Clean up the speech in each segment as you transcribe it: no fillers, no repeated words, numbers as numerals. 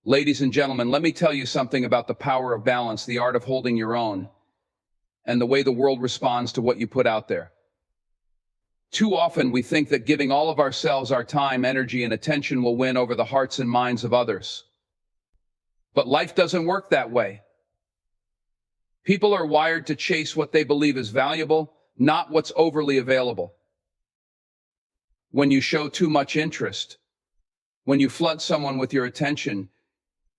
Ladies and gentlemen, let me tell you something about the power of balance, the art of holding your own, and the way the world responds to what you put out there. Too often we think that giving all of ourselves, our time, energy, and attention will win over the hearts and minds of others. But life doesn't work that way. People are wired to chase what they believe is valuable, not what's overly available. When you show too much interest, when you flood someone with your attention,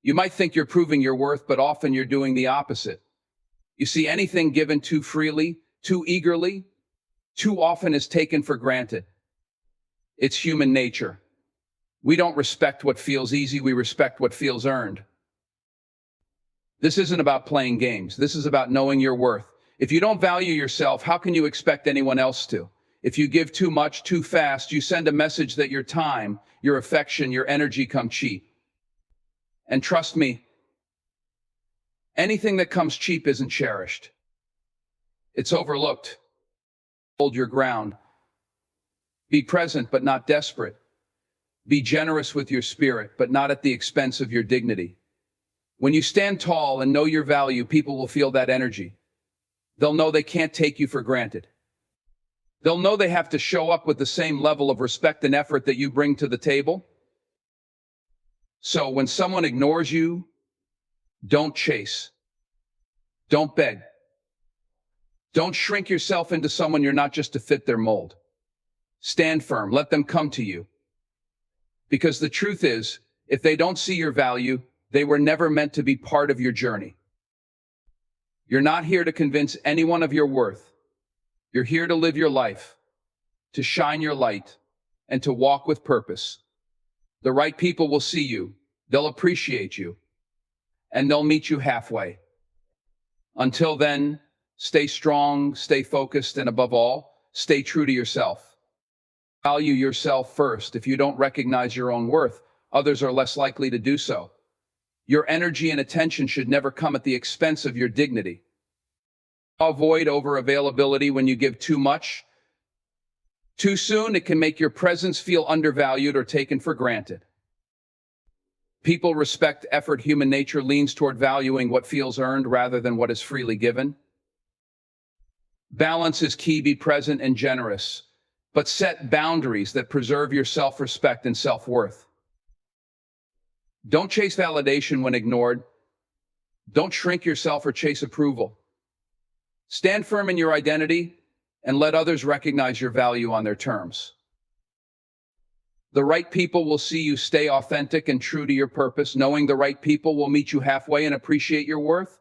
you might think you're proving your worth, but often you're doing the opposite. You see, anything given too freely, too eagerly, too often is taken for granted. It's human nature. We don't respect what feels easy, we respect what feels earned. This isn't about playing games. This is about knowing your worth. If you don't value yourself, how can you expect anyone else to? If you give too much, too fast, you send a message that your time, your affection, your energy come cheap. And trust me, anything that comes cheap isn't cherished. It's overlooked. Hold your ground. Be present, but not desperate. Be generous with your spirit, but not at the expense of your dignity. When you stand tall and know your value, people will feel that energy. They'll know they can't take you for granted. They'll know they have to show up with the same level of respect and effort that you bring to the table. So when someone ignores you, don't chase. Don't beg. Don't shrink yourself into someone you're not just to fit their mold. Stand firm. Let them come to you. Because the truth is, if they don't see your value, they were never meant to be part of your journey. You're not here to convince anyone of your worth. You're here to live your life, to shine your light, and to walk with purpose. The right people will see you, they'll appreciate you, and they'll meet you halfway. Until then, stay strong, stay focused, and above all, stay true to yourself. Value yourself first. If you don't recognize your own worth, others are less likely to do so. Your energy and attention should never come at the expense of your dignity. Avoid over-availability. When you give too much, too soon, it can make your presence feel undervalued or taken for granted. People respect effort. Human nature leans toward valuing what feels earned rather than what is freely given. Balance is key. Be present and generous, but set boundaries that preserve your self-respect and self-worth. Don't chase validation when ignored. Don't shrink yourself or chase approval. Stand firm in your identity and let others recognize your value on their terms. The right people will see you. Stay authentic and true to your purpose, knowing the right people will meet you halfway and appreciate your worth.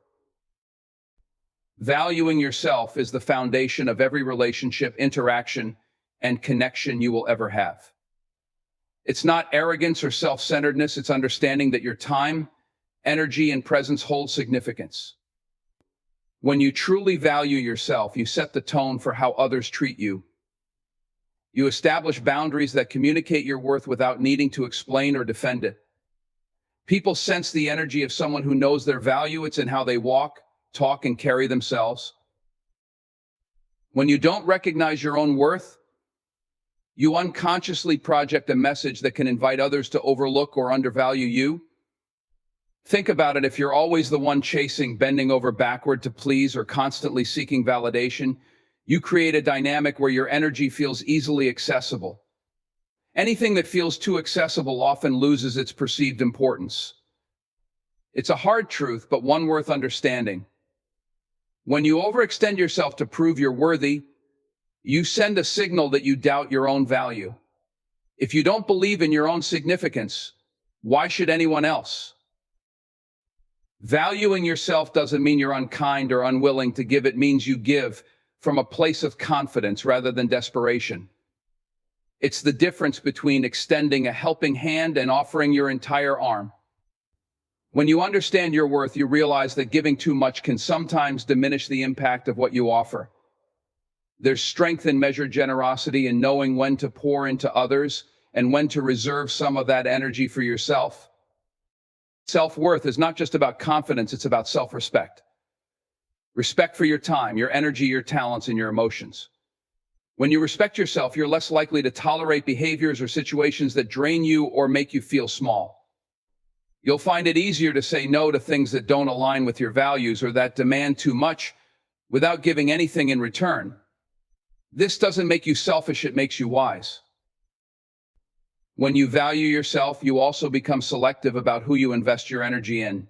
Valuing yourself is the foundation of every relationship, interaction, and connection you will ever have. It's not arrogance or self-centeredness, it's understanding that your time, energy, and presence hold significance. When you truly value yourself, you set the tone for how others treat you. You establish boundaries that communicate your worth without needing to explain or defend it. People sense the energy of someone who knows their value. It's in how they walk, talk, and carry themselves. When you don't recognize your own worth, you unconsciously project a message that can invite others to overlook or undervalue you. Think about it. If you're always the one chasing, bending over backward to please, or constantly seeking validation, you create a dynamic where your energy feels easily accessible. Anything that feels too accessible often loses its perceived importance. It's a hard truth, but one worth understanding. When you overextend yourself to prove you're worthy, you send a signal that you doubt your own value. If you don't believe in your own significance, why should anyone else? Valuing yourself doesn't mean you're unkind or unwilling to give. It means you give from a place of confidence rather than desperation. It's the difference between extending a helping hand and offering your entire arm. When you understand your worth, you realize that giving too much can sometimes diminish the impact of what you offer. There's strength in measured generosity and knowing when to pour into others and when to reserve some of that energy for yourself. Self-worth is not just about confidence, it's about self-respect. Respect for your time, your energy, your talents, and your emotions. When you respect yourself, you're less likely to tolerate behaviors or situations that drain you or make you feel small. You'll find it easier to say no to things that don't align with your values or that demand too much without giving anything in return. This doesn't make you selfish, it makes you wise. When you value yourself, you also become selective about who you invest your energy in.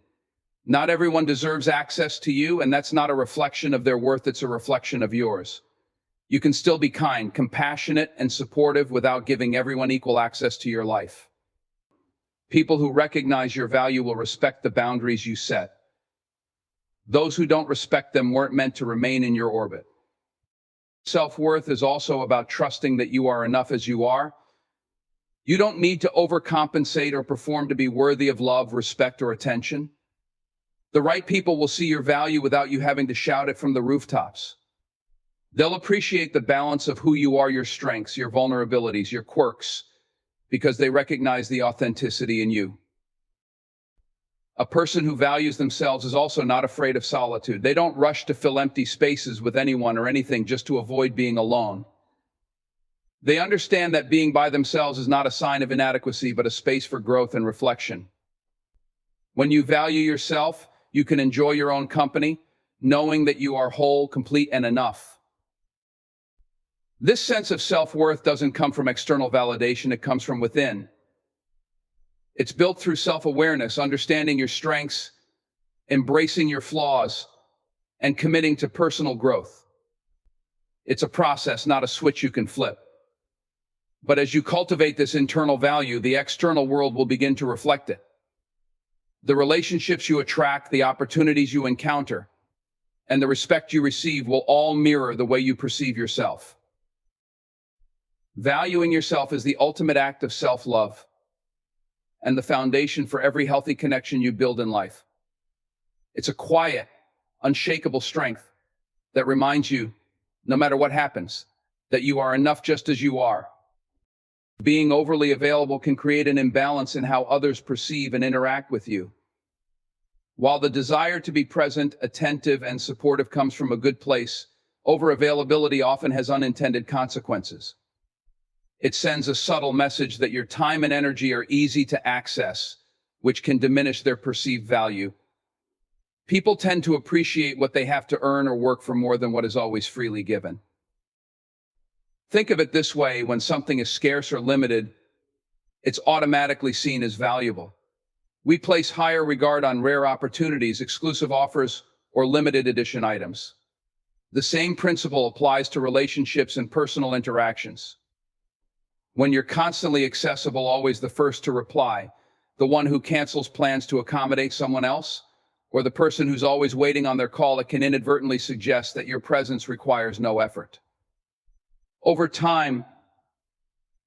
Not everyone deserves access to you, and that's not a reflection of their worth, it's a reflection of yours. You can still be kind, compassionate, and supportive without giving everyone equal access to your life. People who recognize your value will respect the boundaries you set. Those who don't respect them weren't meant to remain in your orbit. Self-worth is also about trusting that you are enough as you are. You don't need to overcompensate or perform to be worthy of love, respect, or attention. The right people will see your value without you having to shout it from the rooftops. They'll appreciate the balance of who you are, your strengths, your vulnerabilities, your quirks, because they recognize the authenticity in you. A person who values themselves is also not afraid of solitude. They don't rush to fill empty spaces with anyone or anything just to avoid being alone. They understand that being by themselves is not a sign of inadequacy, but a space for growth and reflection. When you value yourself, you can enjoy your own company, knowing that you are whole, complete, and enough. This sense of self-worth doesn't come from external validation, it comes from within. It's built through self-awareness, understanding your strengths, embracing your flaws, and committing to personal growth. It's a process, not a switch you can flip. But as you cultivate this internal value, the external world will begin to reflect it. The relationships you attract, the opportunities you encounter, and the respect you receive will all mirror the way you perceive yourself. Valuing yourself is the ultimate act of self-love and the foundation for every healthy connection you build in life. It's a quiet, unshakable strength that reminds you, no matter what happens, that you are enough just as you are. Being overly available can create an imbalance in how others perceive and interact with you. While the desire to be present, attentive, and supportive comes from a good place, over-availability often has unintended consequences. It sends a subtle message that your time and energy are easy to access, which can diminish their perceived value. People tend to appreciate what they have to earn or work for more than what is always freely given. Think of it this way: when something is scarce or limited, it's automatically seen as valuable. We place higher regard on rare opportunities, exclusive offers, or limited edition items. The same principle applies to relationships and personal interactions. When you're constantly accessible, always the first to reply, the one who cancels plans to accommodate someone else, or the person who's always waiting on their call, it can inadvertently suggest that your presence requires no effort. Over time,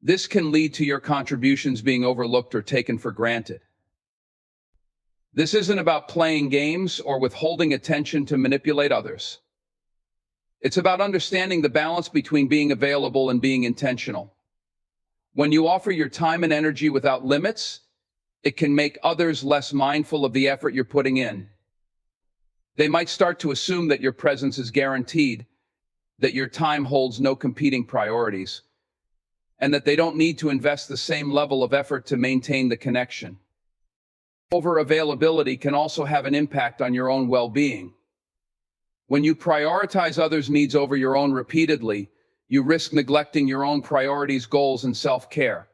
this can lead to your contributions being overlooked or taken for granted. This isn't about playing games or withholding attention to manipulate others. It's about understanding the balance between being available and being intentional. When you offer your time and energy without limits, it can make others less mindful of the effort you're putting in. They might start to assume that your presence is guaranteed, that your time holds no competing priorities, and that they don't need to invest the same level of effort to maintain the connection. Over-availability can also have an impact on your own well-being. When you prioritize others' needs over your own repeatedly, you risk neglecting your own priorities, goals, and self-care.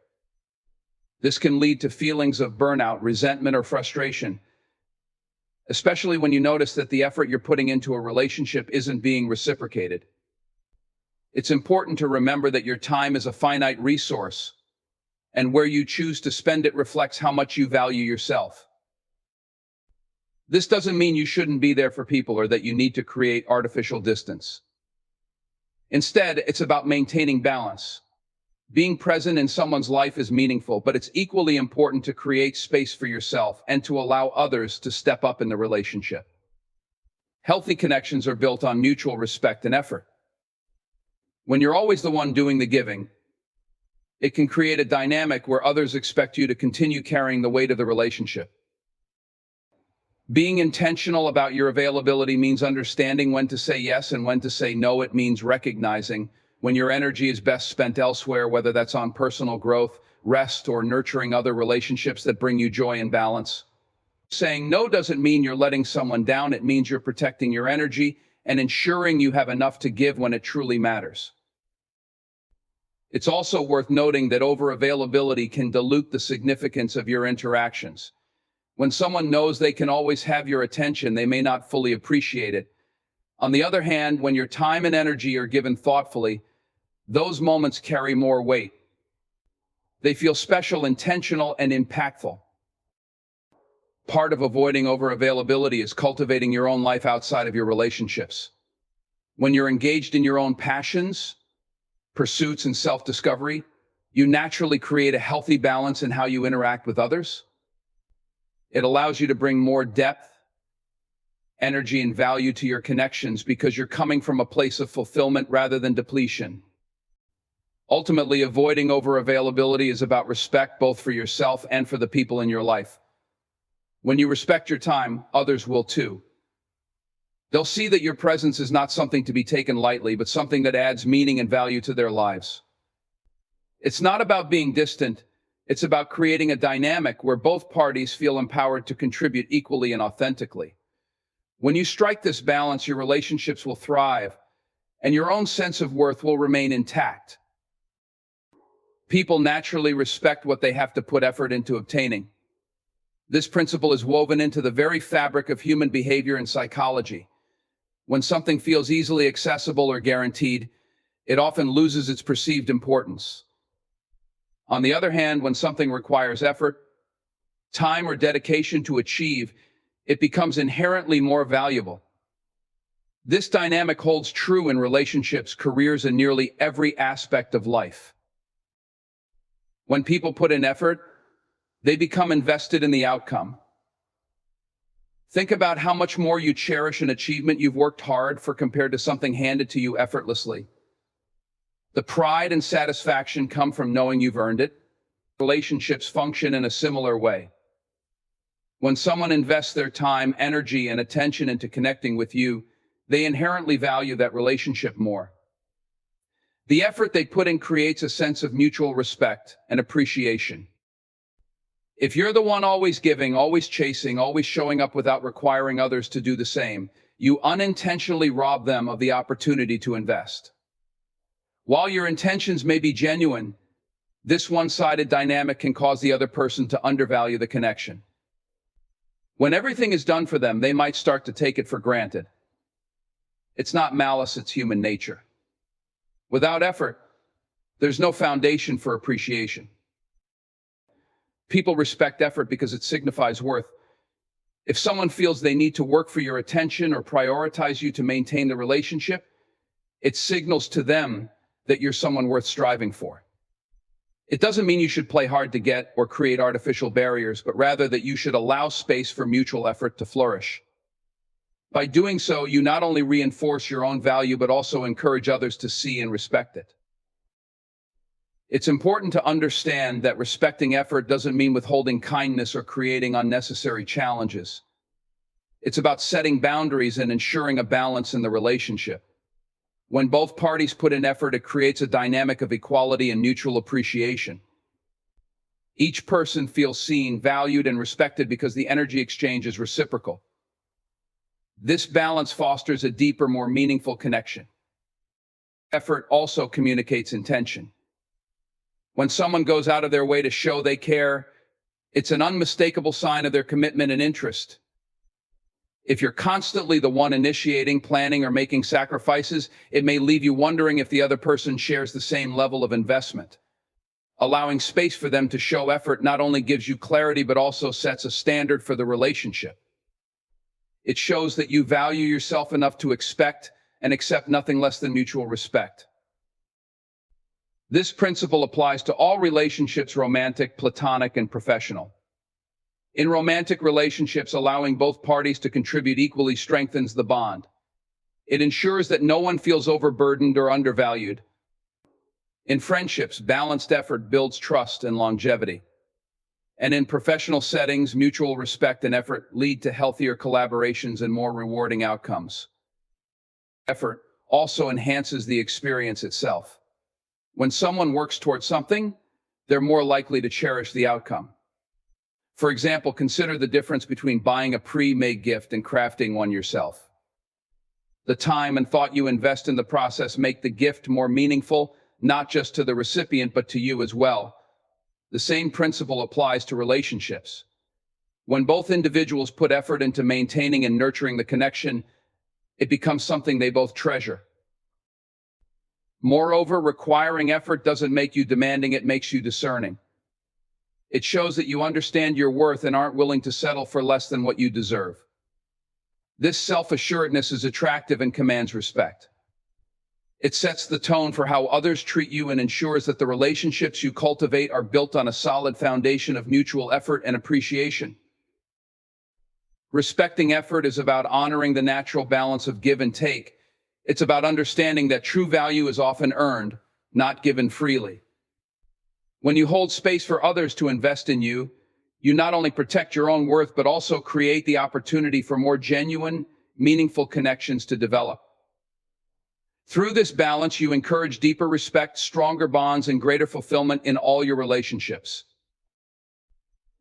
This can lead to feelings of burnout, resentment, or frustration, especially when you notice that the effort you're putting into a relationship isn't being reciprocated. It's important to remember that your time is a finite resource, and where you choose to spend it reflects how much you value yourself. This doesn't mean you shouldn't be there for people or that you need to create artificial distance. Instead, it's about maintaining balance. Being present in someone's life is meaningful, but it's equally important to create space for yourself and to allow others to step up in the relationship. Healthy connections are built on mutual respect and effort. When you're always the one doing the giving, it can create a dynamic where others expect you to continue carrying the weight of the relationship. Being intentional about your availability means understanding when to say yes and when to say no. It means recognizing when your energy is best spent elsewhere, whether that's on personal growth, rest, or nurturing other relationships that bring you joy and balance. Saying no doesn't mean you're letting someone down. It means you're protecting your energy and ensuring you have enough to give when it truly matters. It's also worth noting that over-availability can dilute the significance of your interactions. When someone knows they can always have your attention, they may not fully appreciate it. On the other hand, when your time and energy are given thoughtfully, those moments carry more weight. They feel special, intentional, and impactful. Part of avoiding over-availability is cultivating your own life outside of your relationships. When you're engaged in your own passions, pursuits, and self-discovery, you naturally create a healthy balance in how you interact with others. It allows you to bring more depth, energy, and value to your connections because you're coming from a place of fulfillment rather than depletion. Ultimately, avoiding over-availability is about respect both for yourself and for the people in your life. When you respect your time, others will too. They'll see that your presence is not something to be taken lightly, but something that adds meaning and value to their lives. It's not about being distant. It's about creating a dynamic where both parties feel empowered to contribute equally and authentically. When you strike this balance, your relationships will thrive, and your own sense of worth will remain intact. People naturally respect what they have to put effort into obtaining. This principle is woven into the very fabric of human behavior and psychology. When something feels easily accessible or guaranteed, it often loses its perceived importance. On the other hand, when something requires effort, time, or dedication to achieve, it becomes inherently more valuable. This dynamic holds true in relationships, careers, and nearly every aspect of life. When people put in effort, they become invested in the outcome. Think about how much more you cherish an achievement you've worked hard for compared to something handed to you effortlessly. The pride and satisfaction come from knowing you've earned it. Relationships function in a similar way. When someone invests their time, energy, and attention into connecting with you, they inherently value that relationship more. The effort they put in creates a sense of mutual respect and appreciation. If you're the one always giving, always chasing, always showing up without requiring others to do the same, you unintentionally rob them of the opportunity to invest. While your intentions may be genuine, this one-sided dynamic can cause the other person to undervalue the connection. When everything is done for them, they might start to take it for granted. It's not malice, it's human nature. Without effort, there's no foundation for appreciation. People respect effort because it signifies worth. If someone feels they need to work for your attention or prioritize you to maintain the relationship, it signals to them that you're someone worth striving for. It doesn't mean you should play hard to get or create artificial barriers, but rather that you should allow space for mutual effort to flourish. By doing so, you not only reinforce your own value, but also encourage others to see and respect it. It's important to understand that respecting effort doesn't mean withholding kindness or creating unnecessary challenges. It's about setting boundaries and ensuring a balance in the relationship. When both parties put in effort, it creates a dynamic of equality and mutual appreciation. Each person feels seen, valued, and respected because the energy exchange is reciprocal. This balance fosters a deeper, more meaningful connection. Effort also communicates intention. When someone goes out of their way to show they care, it's an unmistakable sign of their commitment and interest. If you're constantly the one initiating, planning, or making sacrifices, it may leave you wondering if the other person shares the same level of investment. Allowing space for them to show effort not only gives you clarity, but also sets a standard for the relationship. It shows that you value yourself enough to expect and accept nothing less than mutual respect. This principle applies to all relationships, romantic, platonic, and professional. In romantic relationships, allowing both parties to contribute equally strengthens the bond. It ensures that no one feels overburdened or undervalued. In friendships, balanced effort builds trust and longevity. And in professional settings, mutual respect and effort lead to healthier collaborations and more rewarding outcomes. Effort also enhances the experience itself. When someone works towards something, they're more likely to cherish the outcome. For example, consider the difference between buying a pre-made gift and crafting one yourself. The time and thought you invest in the process make the gift more meaningful, not just to the recipient, but to you as well. The same principle applies to relationships. When both individuals put effort into maintaining and nurturing the connection, it becomes something they both treasure. Moreover, requiring effort doesn't make you demanding, it makes you discerning. It shows that you understand your worth and aren't willing to settle for less than what you deserve. This self-assuredness is attractive and commands respect. It sets the tone for how others treat you and ensures that the relationships you cultivate are built on a solid foundation of mutual effort and appreciation. Respecting effort is about honoring the natural balance of give and take. It's about understanding that true value is often earned, not given freely. When you hold space for others to invest in you, you not only protect your own worth, but also create the opportunity for more genuine, meaningful connections to develop. Through this balance, you encourage deeper respect, stronger bonds, and greater fulfillment in all your relationships.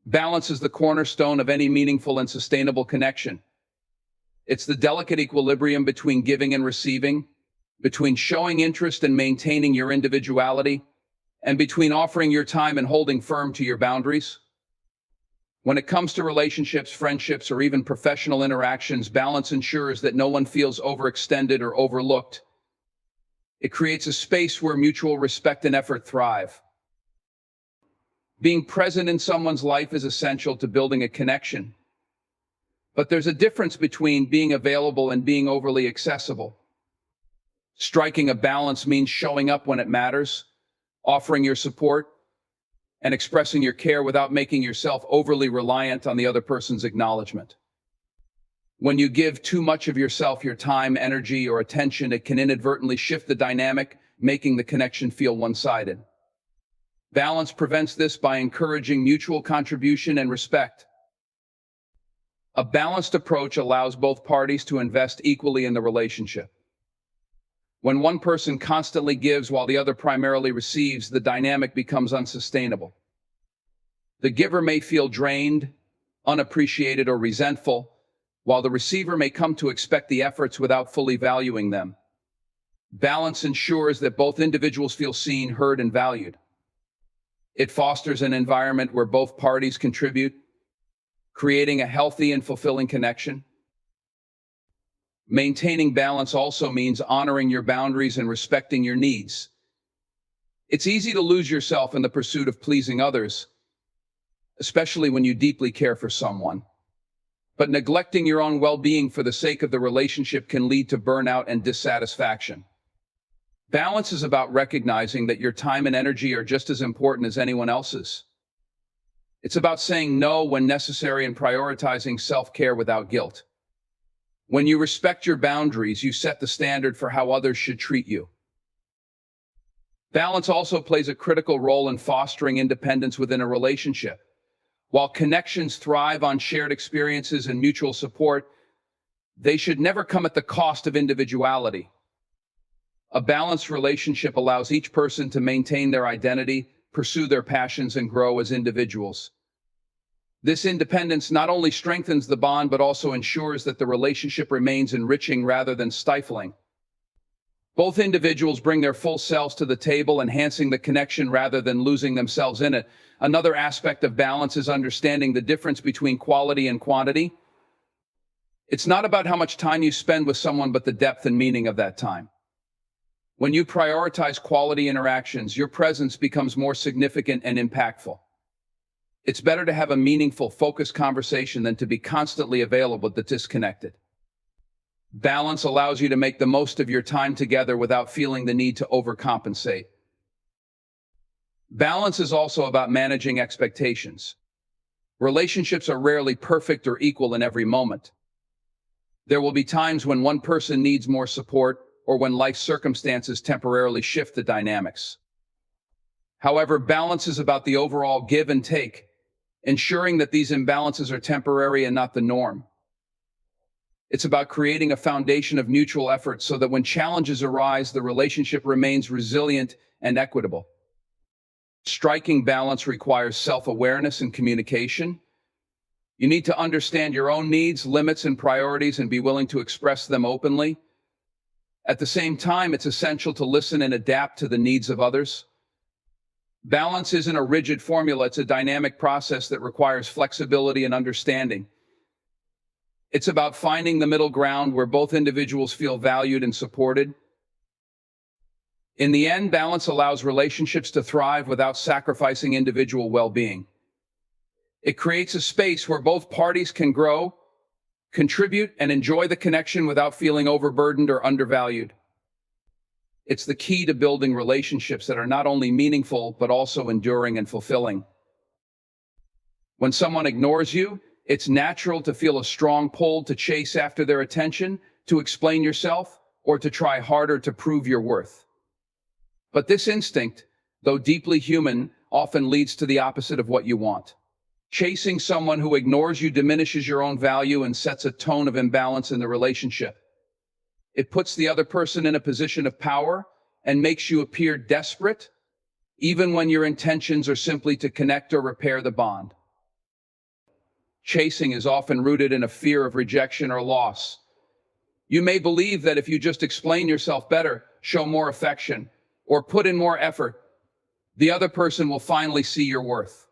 Balance is the cornerstone of any meaningful and sustainable connection. It's the delicate equilibrium between giving and receiving, between showing interest and maintaining your individuality, and between offering your time and holding firm to your boundaries. When it comes to relationships, friendships, or even professional interactions, balance ensures that no one feels overextended or overlooked. It creates a space where mutual respect and effort thrive. Being present in someone's life is essential to building a connection. But there's a difference between being available and being overly accessible. Striking a balance means showing up when it matters, offering your support, and expressing your care without making yourself overly reliant on the other person's acknowledgement. When you give too much of yourself, your time, energy, or attention, it can inadvertently shift the dynamic, making the connection feel one-sided. Balance prevents this by encouraging mutual contribution and respect. A balanced approach allows both parties to invest equally in the relationship. When one person constantly gives while the other primarily receives, the dynamic becomes unsustainable. The giver may feel drained, unappreciated, or resentful, while the receiver may come to expect the efforts without fully valuing them. Balance ensures that both individuals feel seen, heard, and valued. It fosters an environment where both parties contribute, creating a healthy and fulfilling connection. Maintaining balance also means honoring your boundaries and respecting your needs. It's easy to lose yourself in the pursuit of pleasing others, especially when you deeply care for someone. But neglecting your own well-being for the sake of the relationship can lead to burnout and dissatisfaction. Balance is about recognizing that your time and energy are just as important as anyone else's. It's about saying no when necessary and prioritizing self-care without guilt. When you respect your boundaries, you set the standard for how others should treat you. Balance also plays a critical role in fostering independence within a relationship. While connections thrive on shared experiences and mutual support, they should never come at the cost of individuality. A balanced relationship allows each person to maintain their identity, pursue their passions, and grow as individuals. This independence not only strengthens the bond, but also ensures that the relationship remains enriching rather than stifling. Both individuals bring their full selves to the table, enhancing the connection rather than losing themselves in it. Another aspect of balance is understanding the difference between quality and quantity. It's not about how much time you spend with someone, but the depth and meaning of that time. When you prioritize quality interactions, your presence becomes more significant and impactful. It's better to have a meaningful, focused conversation than to be constantly available but disconnected. Balance allows you to make the most of your time together without feeling the need to overcompensate. Balance is also about managing expectations. Relationships are rarely perfect or equal in every moment. There will be times when one person needs more support or when life circumstances temporarily shift the dynamics. However, balance is about the overall give and take, ensuring that these imbalances are temporary and not the norm. It's about creating a foundation of mutual effort so that when challenges arise, the relationship remains resilient and equitable. Striking balance requires self-awareness and communication. You need to understand your own needs, limits, and priorities and be willing to express them openly. At the same time, it's essential to listen and adapt to the needs of others. Balance isn't a rigid formula, it's a dynamic process that requires flexibility and understanding. It's about finding the middle ground where both individuals feel valued and supported. In the end, balance allows relationships to thrive without sacrificing individual well-being. It creates a space where both parties can grow, contribute, and enjoy the connection without feeling overburdened or undervalued. It's the key to building relationships that are not only meaningful, but also enduring and fulfilling. When someone ignores you, it's natural to feel a strong pull to chase after their attention, to explain yourself, or to try harder to prove your worth. But this instinct, though deeply human, often leads to the opposite of what you want. Chasing someone who ignores you diminishes your own value and sets a tone of imbalance in the relationship. It puts the other person in a position of power and makes you appear desperate, even when your intentions are simply to connect or repair the bond. Chasing is often rooted in a fear of rejection or loss. You may believe that if you just explain yourself better, show more affection, or put in more effort, the other person will finally see your worth.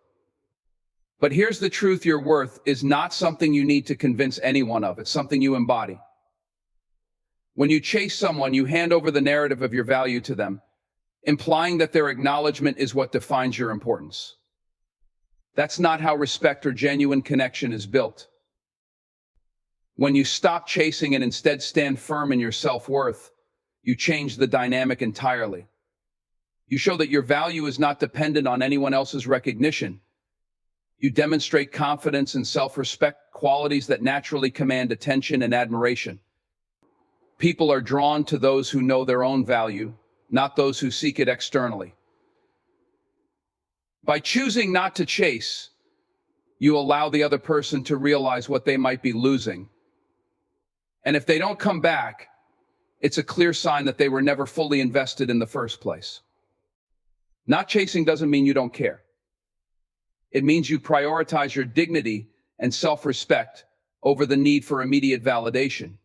But here's the truth: your worth is not something you need to convince anyone of, it's something you embody. When you chase someone, you hand over the narrative of your value to them, implying that their acknowledgement is what defines your importance. That's not how respect or genuine connection is built. When you stop chasing and instead stand firm in your self-worth, you change the dynamic entirely. You show that your value is not dependent on anyone else's recognition. You demonstrate confidence and self-respect, qualities that naturally command attention and admiration. People are drawn to those who know their own value, not those who seek it externally. By choosing not to chase, you allow the other person to realize what they might be losing. And if they don't come back, it's a clear sign that they were never fully invested in the first place. Not chasing doesn't mean you don't care. It means you prioritize your dignity and self-respect over the need for immediate validation.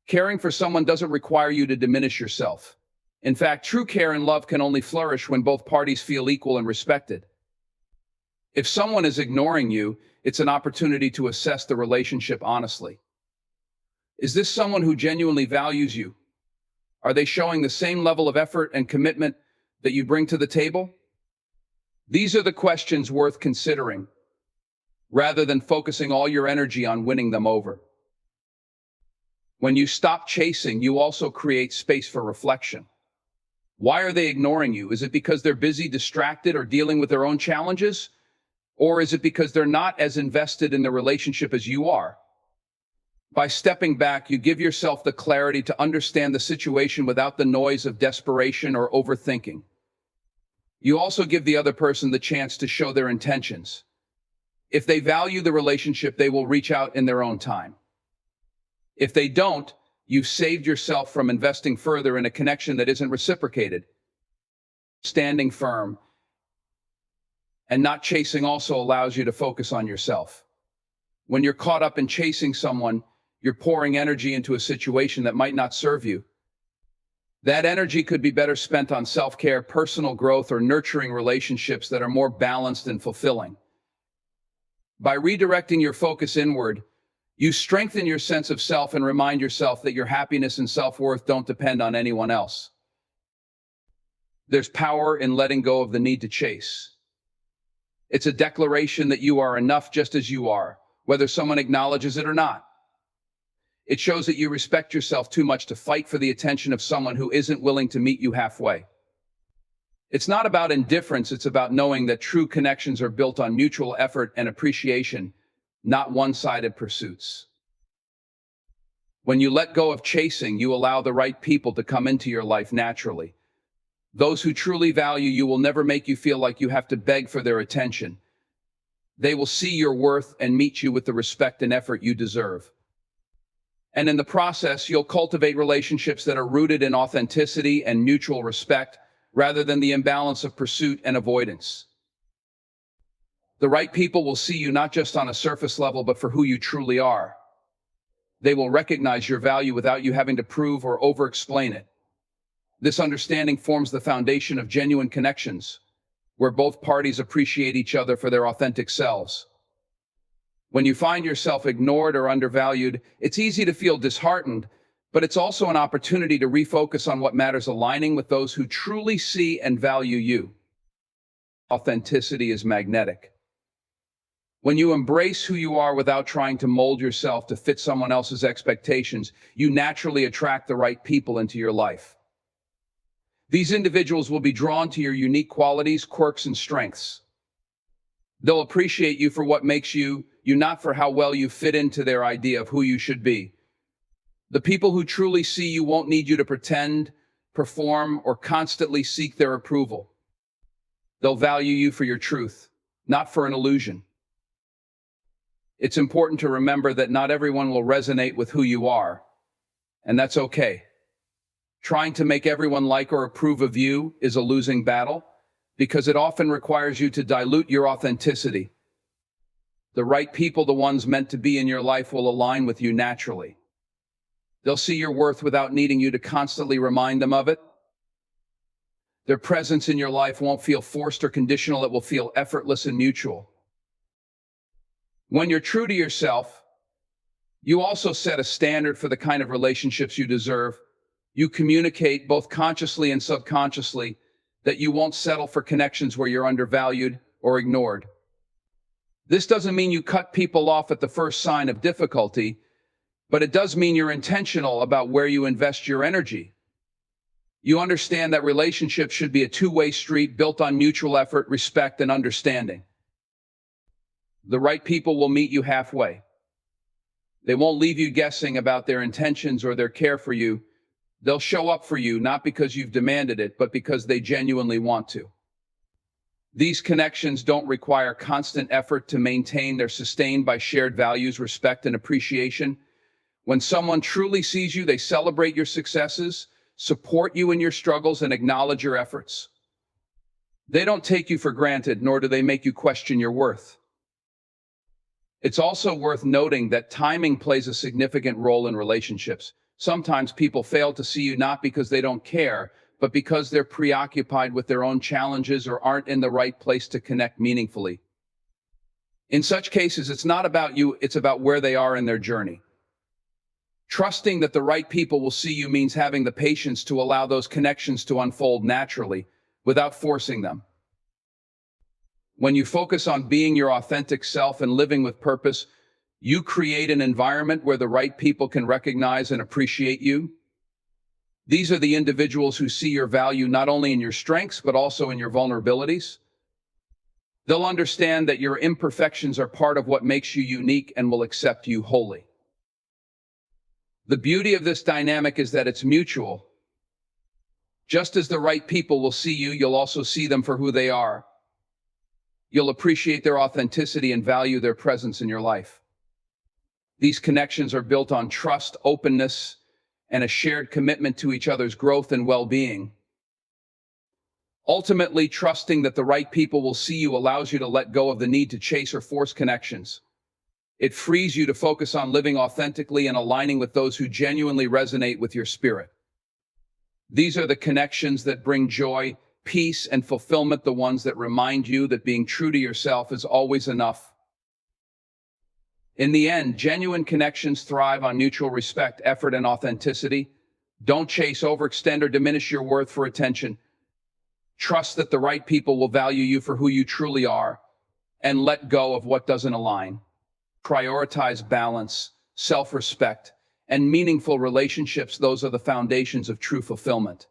Caring for someone doesn't require you to diminish yourself. In fact, true care and love can only flourish when both parties feel equal and respected. If someone is ignoring you, it's an opportunity to assess the relationship honestly. Is this someone who genuinely values you? Are they showing the same level of effort and commitment that you bring to the table? These are the questions worth considering, rather than focusing all your energy on winning them over. When you stop chasing, you also create space for reflection. Why are they ignoring you? Is it because they're busy, distracted, or dealing with their own challenges? Or is it because they're not as invested in the relationship as you are? By stepping back, you give yourself the clarity to understand the situation without the noise of desperation or overthinking. You also give the other person the chance to show their intentions. If they value the relationship, they will reach out in their own time. If they don't, you've saved yourself from investing further in a connection that isn't reciprocated. Standing firm and not chasing also allows you to focus on yourself. When you're caught up in chasing someone, you're pouring energy into a situation that might not serve you. That energy could be better spent on self-care, personal growth, or nurturing relationships that are more balanced and fulfilling. By redirecting your focus inward, you strengthen your sense of self and remind yourself that your happiness and self-worth don't depend on anyone else. There's power in letting go of the need to chase. It's a declaration that you are enough just as you are, whether someone acknowledges it or not. It shows that you respect yourself too much to fight for the attention of someone who isn't willing to meet you halfway. It's not about indifference, it's about knowing that true connections are built on mutual effort and appreciation, not one-sided pursuits. When you let go of chasing, you allow the right people to come into your life naturally. Those who truly value you will never make you feel like you have to beg for their attention. They will see your worth and meet you with the respect and effort you deserve. And in the process, you'll cultivate relationships that are rooted in authenticity and mutual respect, rather than the imbalance of pursuit and avoidance. The right people will see you not just on a surface level, but for who you truly are. They will recognize your value without you having to prove or over-explain it. This understanding forms the foundation of genuine connections, where both parties appreciate each other for their authentic selves. When you find yourself ignored or undervalued, it's easy to feel disheartened, but it's also an opportunity to refocus on what matters, aligning with those who truly see and value you. Authenticity is magnetic. When you embrace who you are without trying to mold yourself to fit someone else's expectations, you naturally attract the right people into your life. These individuals will be drawn to your unique qualities, quirks, and strengths. They'll appreciate you for what makes you, not for how well you fit into their idea of who you should be. The people who truly see you won't need you to pretend, perform, or constantly seek their approval. They'll value you for your truth, not for an illusion. It's important to remember that not everyone will resonate with who you are, and that's okay. Trying to make everyone like or approve of you is a losing battle, because it often requires you to dilute your authenticity. The right people, the ones meant to be in your life, will align with you naturally. They'll see your worth without needing you to constantly remind them of it. Their presence in your life won't feel forced or conditional. It will feel effortless and mutual. When you're true to yourself, you also set a standard for the kind of relationships you deserve. You communicate, both consciously and subconsciously, that you won't settle for connections where you're undervalued or ignored. This doesn't mean you cut people off at the first sign of difficulty, but it does mean you're intentional about where you invest your energy. You understand that relationships should be a two-way street built on mutual effort, respect, and understanding. The right people will meet you halfway. They won't leave you guessing about their intentions or their care for you. They'll show up for you not because you've demanded it, but because they genuinely want to. These connections don't require constant effort to maintain. They're sustained by shared values, respect, and appreciation. When someone truly sees you, they celebrate your successes, support you in your struggles, and acknowledge your efforts. They don't take you for granted, nor do they make you question your worth. It's also worth noting that timing plays a significant role in relationships. Sometimes people fail to see you not because they don't care, but because they're preoccupied with their own challenges or aren't in the right place to connect meaningfully. In such cases, it's not about you, it's about where they are in their journey. Trusting that the right people will see you means having the patience to allow those connections to unfold naturally, without forcing them. When you focus on being your authentic self and living with purpose, you create an environment where the right people can recognize and appreciate you. These are the individuals who see your value not only in your strengths, but also in your vulnerabilities. They'll understand that your imperfections are part of what makes you unique and will accept you wholly. The beauty of this dynamic is that it's mutual. Just as the right people will see you, you'll also see them for who they are. You'll appreciate their authenticity and value their presence in your life. These connections are built on trust, openness, and a shared commitment to each other's growth and well-being. Ultimately, trusting that the right people will see you allows you to let go of the need to chase or force connections. It frees you to focus on living authentically and aligning with those who genuinely resonate with your spirit. These are the connections that bring joy, peace, and fulfillment, the ones that remind you that being true to yourself is always enough. In the end, genuine connections thrive on mutual respect, effort, and authenticity. Don't chase, overextend, or diminish your worth for attention. Trust that the right people will value you for who you truly are, and let go of what doesn't align. Prioritize balance, self-respect, and meaningful relationships. Those are the foundations of true fulfillment.